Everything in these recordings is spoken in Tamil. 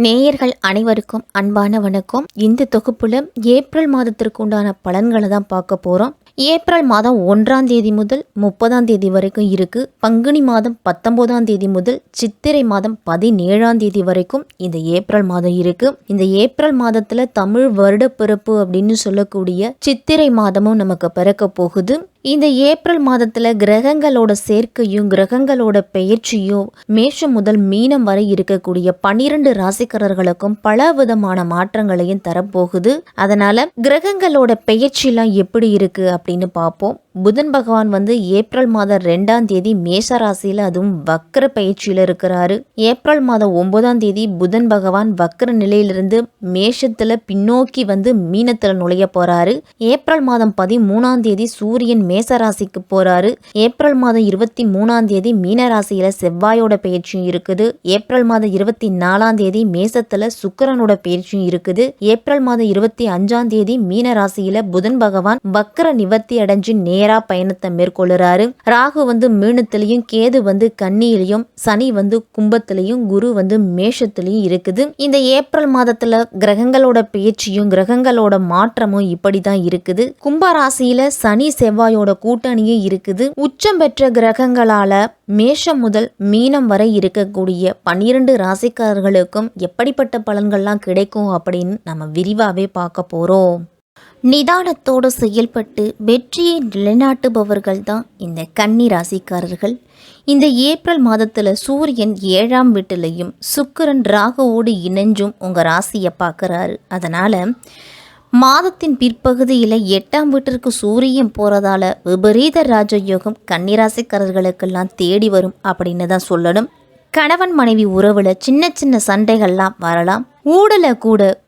நேயர்கள் அனைவருக்கும் அன்பான வணக்கம். இந்த தொகுப்புல ஏப்ரல் மாதத்திற்கு உண்டான பலன்களை தான் பார்க்க போறோம். ஏப்ரல் மாதம் 1ஆம் தேதி முதல் 30ஆம் தேதி வரைக்கும் இருக்கு. பங்குனி மாதம் 19ஆம் தேதி முதல் சித்திரை மாதம் 17ஆம் தேதி வரைக்கும் இந்த ஏப்ரல் மாதம் இருக்கு. இந்த ஏப்ரல் மாதத்துல தமிழ் வருட பிறப்பு அப்படின்னு சொல்லக்கூடிய சித்திரை மாதமும் நமக்கு பிறக்க போகுது. இந்த ஏப்ரல் மாதத்துல கிரகங்களோட சேர்க்கையும் கிரகங்களோட பெயர்ச்சியும் மேஷம் முதல் மீனம் வரை இருக்கக்கூடிய 12 ராசிக்காரர்களுக்கும் பல விதமான மாற்றங்களையும் தரப்போகுது. அதனால கிரகங்களோட பெயர்ச்சிலாம் எப்படி இருக்கு அப்படின்னு பார்ப்போம். புதன் பகவான் ஏப்ரல் மாதம் 2ஆம் தேதி மேஷ ராசியில அதுவும் வக்ர பயிற்சியில இருக்கிறாரு. ஏப்ரல் மாதம் 9ஆம் தேதி புதன் பகவான் வக்ர நிலையிலிருந்து மேஷத்துல பின்னோக்கி மீனத்துல நுழைய போறாரு. ஏப்ரல் மாதம் 13ஆம் தேதி சூரியன் மேச ராசிக்கு போறாரு. ஏப்ரல் மாதம் 23ஆம் தேதி மீன ராசியில செவ்வாயோட பயிற்சியும் இருக்குது. ஏப்ரல் மாதம் 24ஆம் தேதி மேசத்துல சுக்கிரனோட பயிற்சியும் இருக்குது. ஏப்ரல் மாதம் 25ஆம் தேதி மீன ராசியில புதன் பகவான் வக்ர நிவர்த்தி அடைஞ்சு நேரா பயணத்தை மேற்கொள்ளுறாரு. ராகு மீனத்திலையும், கேது கன்னியிலையும், சனி கும்பத்திலையும், குரு மேஷத்திலையும் இருக்குது. இந்த ஏப்ரல் மாதத்துல கிரகங்களோட பயிற்சியும் கிரகங்களோட மாற்றமும் இப்படிதான் இருக்குது. கும்ப ராசியில சனி செவ்வாயோட கூட்டணியும் இருக்குது. உச்சம் பெற்ற கிரகங்களால மேஷம் முதல் மீனம் வரை இருக்கக்கூடிய 12 ராசிக்காரர்களுக்கும் எப்படிப்பட்ட பலன்கள்லாம் கிடைக்கும் அப்படின்னு நம்ம விரிவாவே பார்க்க போறோம். நிதானத்தோடு செயல்பட்டு வெற்றியை நிலைநாட்டுபவர்கள் தான் இந்த கன்னி ராசிக்காரர்கள். இந்த ஏப்ரல் மாதத்துல சூரியன் 7ஆம் வீட்டிலையும் சுக்கிரன் ராகுவோடு இணைஞ்சும் உங்க ராசியை பார்க்கறாரு. அதனால மாதத்தின் பிற்பகுதியில் 8ஆம் வீட்டிற்கு சூரியன் போறதால விபரீத ராஜயோகம் கன்னிராசிக்காரர்களுக்கெல்லாம் தேடி வரும் அப்படின்னு தான் சொல்லணும். கணவன் மனைவி உறவுல சின்ன சின்ன சண்டைகள்லாம் வரலாம். ஊடலை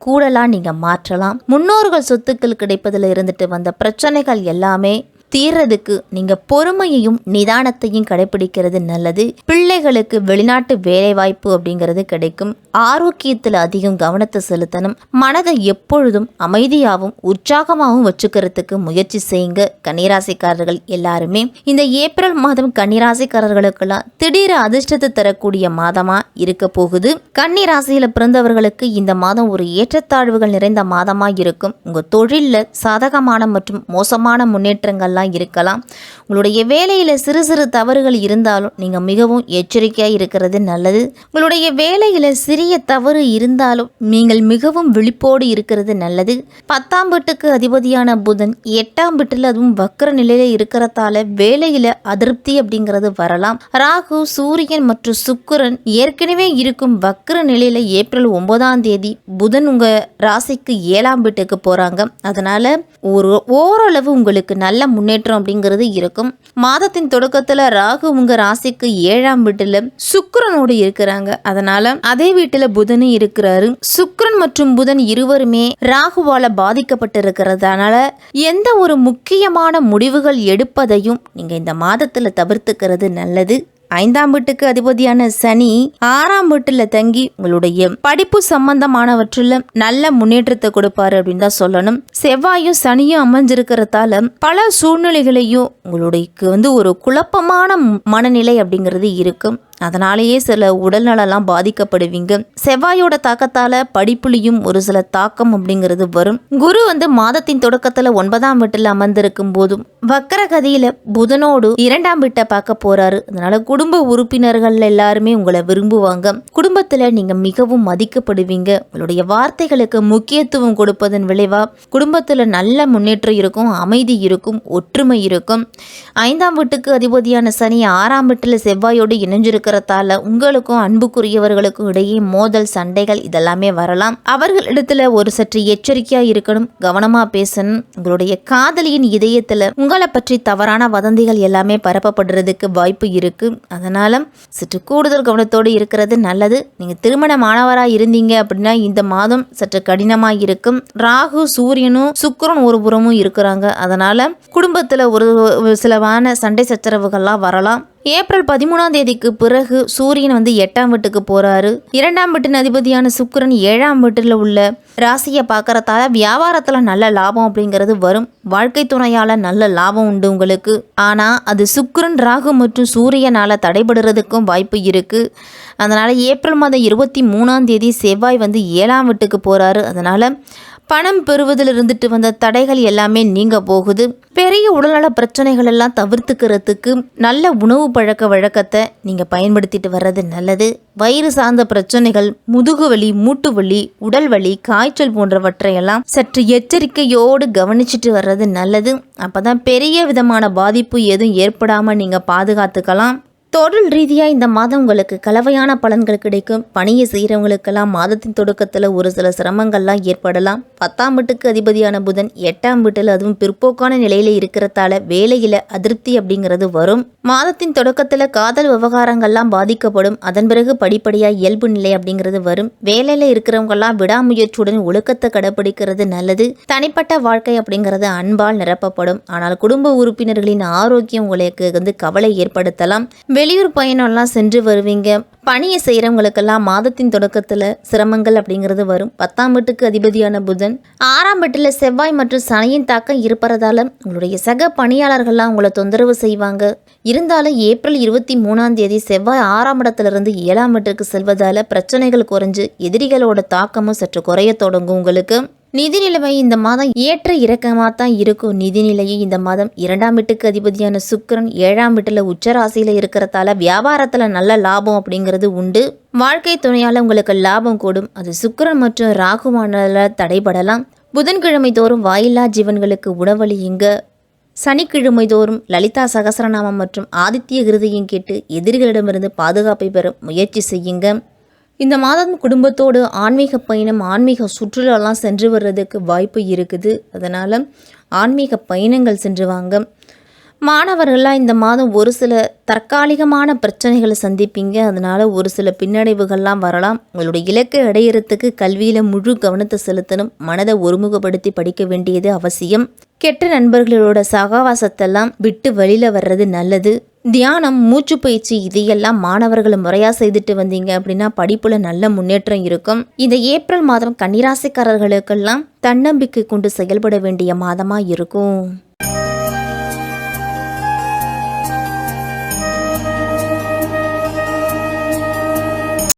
கூடலாம் நீங்க மாற்றலாம். முன்னோர்கள் சொத்துக்கள் கிடைப்பதில் இருந்துட்டு வந்த பிரச்சனைகள் எல்லாமே தீர்றதுக்கு நீங்க பொறுமையையும் நிதானத்தையும் கடைபிடிக்கிறது நல்லது. பிள்ளைகளுக்கு வெளிநாட்டு வேலை வாய்ப்பு அப்படிங்கிறது கிடைக்கும். ஆரோக்கியத்துல அதிகம் கவனத்தை செலுத்தணும். மனதை எப்பொழுதும் அமைதியாகவும் உற்சாகமாகவும் வச்சுக்கிறதுக்கு முயற்சி செய்யுங்க. கன்னிராசிக்காரர்கள் எல்லாருமே இந்த ஏப்ரல் மாதம் கன்னிராசிக்காரர்களுக்கெல்லாம் திடீர் அதிர்ஷ்டத்தை தரக்கூடிய மாதமா இருக்க போகுது. கன்னிராசியில பிறந்தவர்களுக்கு இந்த மாதம் ஒரு ஏற்றத்தாழ்வுகள் நிறைந்த மாதமா இருக்கும். உங்க தொழில்ல சாதகமான மற்றும் மோசமான முன்னேற்றங்கள்லாம் இருக்கலாம். உங்களுடைய வேலையில சிறு சிறு தவறுகள் இருந்தாலும் நீங்க மிகவும் எச்சரிக்கையா இருக்கிறது நல்லது. உங்களுடைய வேலையில சிறிய தவறு இருந்தாலும் நீங்கள் மிகவும் விழிப்போடு இருக்கிறது நல்லது. 10ஆம் வீட்டுக்கு அதிபதியான புதன் 8ஆம் வீட்டில் அதுவும் வக்ர நிலையில இருக்கிறதால வேலையில அதிருப்தி அப்படிங்கிறது வரலாம். ராகு, சூரியன் மற்றும் சுக்கிரன் ஏற்கனவே இருக்கும் வக்ர நிலையில ஏப்ரல் 9ஆம் தேதி புதன் உங்க ராசிக்கு 7ஆம் வீட்டுக்கு போறாங்க. அதனால ஓரளவு உங்களுக்கு நல்ல முன்னேற்றம் அப்படிங்கிறது இருக்கும். மாதத்தின் தொடக்கத்துல ராகு உங்க ராசிக்கு 7ஆம் வீட்டுல சுக்கிரனோடு இருக்கிறாங்க. அதனால அதே வீட்டுல புதனும் இருக்கிறாரு. சுக்கிரன் மற்றும் புதன் இருவருமே ராகுவால பாதிக்கப்பட்டிருக்கிறதுனால எந்த ஒரு முக்கியமான முடிவுகள் எடுப்பதையும் நீங்க இந்த மாதத்துல தவிர்த்துக்கிறது நல்லது. 5ஆம் வீட்டுக்கு அதிபதியான சனி 6ஆம் வீட்டுல தங்கி உங்களுடைய படிப்பு சம்பந்தமானவற்றில் நல்ல முன்னேற்றத்தை கொடுப்பாரு அப்படின்னு தான் சொல்லணும். செவ்வாயும் சனியும் அமைஞ்சிருக்கிறதால பல சூழ்நிலைகளையும் உங்களுக்கு ஒரு குழப்பமான மனநிலை அப்படிங்கிறது இருக்கும். அதனாலேயே சில உடல்நலம் பாதிக்கப்படுவீங்க. செவ்வாயோட தாக்கத்தால படிப்புலையும் ஒரு சில தாக்கம் அப்படிங்கிறது வரும். குரு மாதத்தின் தொடக்கத்துல 9ஆம் வீட்டில் அமர்ந்திருக்கும் போதும் வக்கரகதியில புதனோடு 2ஆம் வீட்டை பார்க்க போறாரு. அதனால குடும்ப உறுப்பினர்கள் எல்லாருமே உங்களை விரும்புவாங்க. குடும்பத்துல நீங்க மிகவும் மதிக்கப்படுவீங்க. உங்களுடைய வார்த்தைகளுக்கு முக்கியத்துவம் கொடுப்பதன் விளைவா குடும்பத்துல நல்ல முன்னேற்றம் இருக்கும், அமைதி இருக்கும், ஒற்றுமை இருக்கும். 5ஆம் வீட்டுக்கு அதிபதியான சனி 6ஆம் வீட்டில் செவ்வாயோடு இணைஞ்சிருக்க உங்களுக்கும் அன்புக்குரியவர்களுக்கும் இடையே மோதல், சண்டைகள் இதெல்லாமே வரலாம். அவர்களிடத்துல ஒரு சற்று எச்சரிக்கையா இருக்கணும், கவனமா பேசணும். உங்களுடைய காதலியின் இதயத்துல உங்களை பற்றி தவறான வதந்திகள் எல்லாமே பரப்பப்படுறதுக்கு வாய்ப்பு இருக்கு. அதனால சற்று கூடுதல் கவனத்தோடு இருக்கிறது நல்லது. நீங்க திருமணமானவரா இருந்தீங்க அப்படின்னா இந்த மாதம் சற்று கடினமா இருக்கும். ராகு, சூரியனும் சுக்கிரன் ஒரு புறமும் இருக்கிறாங்க. அதனால குடும்பத்துல ஒரு சிலவான சண்டை சச்சரவுகள்லாம் வரலாம். ஏப்ரல் 13ஆம் தேதிக்கு பிறகு சூரியன் வந்து 8ஆம் வீட்டுக்கு போகிறாரு. 2ஆம் வீட்டின் அதிபதியான சுக்கிரன் 7ஆம் வீட்டில் உள்ள ராசியை பார்க்கறதால வியாபாரத்தில் நல்ல லாபம் அப்படிங்கிறது வரும். வாழ்க்கை துணையால் நல்ல லாபம் உண்டு உங்களுக்கு. ஆனால் அது சுக்கிரன் ராகு மற்றும் சூரியனால் தடைபடுறதுக்கும் வாய்ப்பு இருக்குது. அதனால் ஏப்ரல் மாதம் 23ஆம் தேதி செவ்வாய் வந்து 7ஆம் வீட்டுக்கு போகிறாரு. அதனால் பணம் பெறுவதில் இருந்துட்டு வந்த தடைகள் எல்லாமே நீங்க போகுது. பெரிய உடல்நல பிரச்சனைகள் எல்லாம் தவிர்த்துக்கிறதுக்கு நல்ல உணவு பழக்க வழக்கத்தை நீங்கள் பயன்படுத்திட்டு வர்றது நல்லது. வயிறு சார்ந்த பிரச்சனைகள், முதுகு வலி, மூட்டு வலி, உடல் வலி, காய்ச்சல் போன்றவற்றையெல்லாம் சற்று எச்சரிக்கையோடு கவனிச்சுட்டு வர்றது நல்லது. அப்போதான் பெரிய விதமான பாதிப்பு எதுவும் ஏற்படாமல் நீங்கள் பாதுகாத்துக்கலாம். தொழில் ரீதியாக இந்த மாதம் உங்களுக்கு கலவையான பலன்கள் கிடைக்கும். பணியை செய்கிறவங்களுக்கெல்லாம் மாதத்தின் தொடக்கத்தில் ஒரு சில சிரமங்கள்லாம் ஏற்படலாம். 10ஆம் வீட்டுக்கு அதிபதியான புதன் 8ஆம் வீட்டில் அதுவும் பிற்போக்கான நிலையில் இருக்கிறதால வேலையில் அதிருப்தி அப்படிங்கிறது வரும். மாதத்தின் தொடக்கத்தில் காதல் விவகாரங்கள்லாம் பாதிக்கப்படும். அதன் பிறகு படிப்படியாக இயல்பு நிலை அப்படிங்கிறது வரும். வேலையில் இருக்கிறவங்கெல்லாம் விடாமுயற்சியுடன் ஒழுக்கத்தை கடைப்பிடிக்கிறது நல்லது. தனிப்பட்ட வாழ்க்கை அப்படிங்கிறது அன்பால் நிரப்பப்படும். ஆனால் குடும்ப உறுப்பினர்களின் ஆரோக்கியம் உங்களுக்கு வந்து கவலை ஏற்படுத்தலாம். வெளியூர் பயணம்லாம் சென்று வருவீங்க. பணியை செய்கிறவங்களுக்கெல்லாம் மாதத்தின் தொடக்கத்தில் சிரமங்கள் அப்படிங்கிறது வரும். 10ஆம் வீட்டுக்கு அதிபதியான புதன் 6ஆம் வீட்டில் செவ்வாய் மற்றும் சனியின் தாக்கம் இருப்பதால உங்களுடைய சக பணியாளர்கள்லாம் உங்களை தொந்தரவு செய்வாங்க. இருந்தாலும் ஏப்ரல் 23ஆம் தேதி செவ்வாய் 6ஆம் இடத்திலிருந்து 7ஆம் வீட்டுக்கு செல்வதால் பிரச்சனைகள் குறைஞ்சு எதிரிகளோட தாக்கமும் சற்று குறைய தொடங்கும் உங்களுக்கு. நிதி நிலைமை இந்த மாதம் ஏற்ற இறக்கமாக தான் இருக்கும். நிதிநிலையை இந்த மாதம் 2ஆம் வீட்டுக்கு அதிபதியான சுக்கிரன் 7ஆம் வீட்டில் உச்சராசியில் இருக்கிறதால வியாபாரத்தில் நல்ல லாபம் அப்படிங்கிறது உண்டு. வாழ்க்கை துணையால் உங்களுக்கு லாபம் கூடும். அது சுக்கிரன் மற்றும் ராகுவானால தடைபடலாம். புதன்கிழமை தோறும் வாயில்லா ஜீவன்களுக்கு உணவளியுங்க. சனிக்கிழமை தோறும் லலிதா சகசரநாமம் மற்றும் ஆதித்ய ஹிருதயம் கேட்டு எதிரிகளிடமிருந்து பாதுகாப்பை பெற முயற்சி செய்யுங்க. இந்த மாதம் குடும்பத்தோடு ஆன்மீக பயணம், ஆன்மீக சுற்றுலாலாம் சென்று வர்றதுக்கு வாய்ப்பு இருக்குது. அதனால் ஆன்மீக பயணங்கள் சென்று வாங்க. மாணவர்கள்லாம் இந்த மாதம் ஒரு சில தற்காலிகமான பிரச்சனைகளை சந்திப்பீங்க. அதனால் ஒரு சில பின்னடைவுகள்லாம் வரலாம். உங்களுடைய இலக்கை அடையிறதுக்கு கல்வியில் முழு கவனத்தை செலுத்தணும். மனதை ஒருமுகப்படுத்தி படிக்க வேண்டியது அவசியம். கெட்ட நண்பர்களோட சகவாசத்தெல்லாம் விட்டு வெளியில் வர்றது நல்லது. தியானம், மூச்சு பயிற்சி இதையெல்லாம் மாணவர்கள் முறையாக செய்துட்டு வந்தீங்க அப்படின்னா படிப்பில் நல்ல முன்னேற்றம் இருக்கும். இந்த ஏப்ரல் மாதம் கன்னிராசிக்காரர்களுக்கெல்லாம் தன்னம்பிக்கை கொண்டு செயல்பட வேண்டிய மாதமாக இருக்கும்.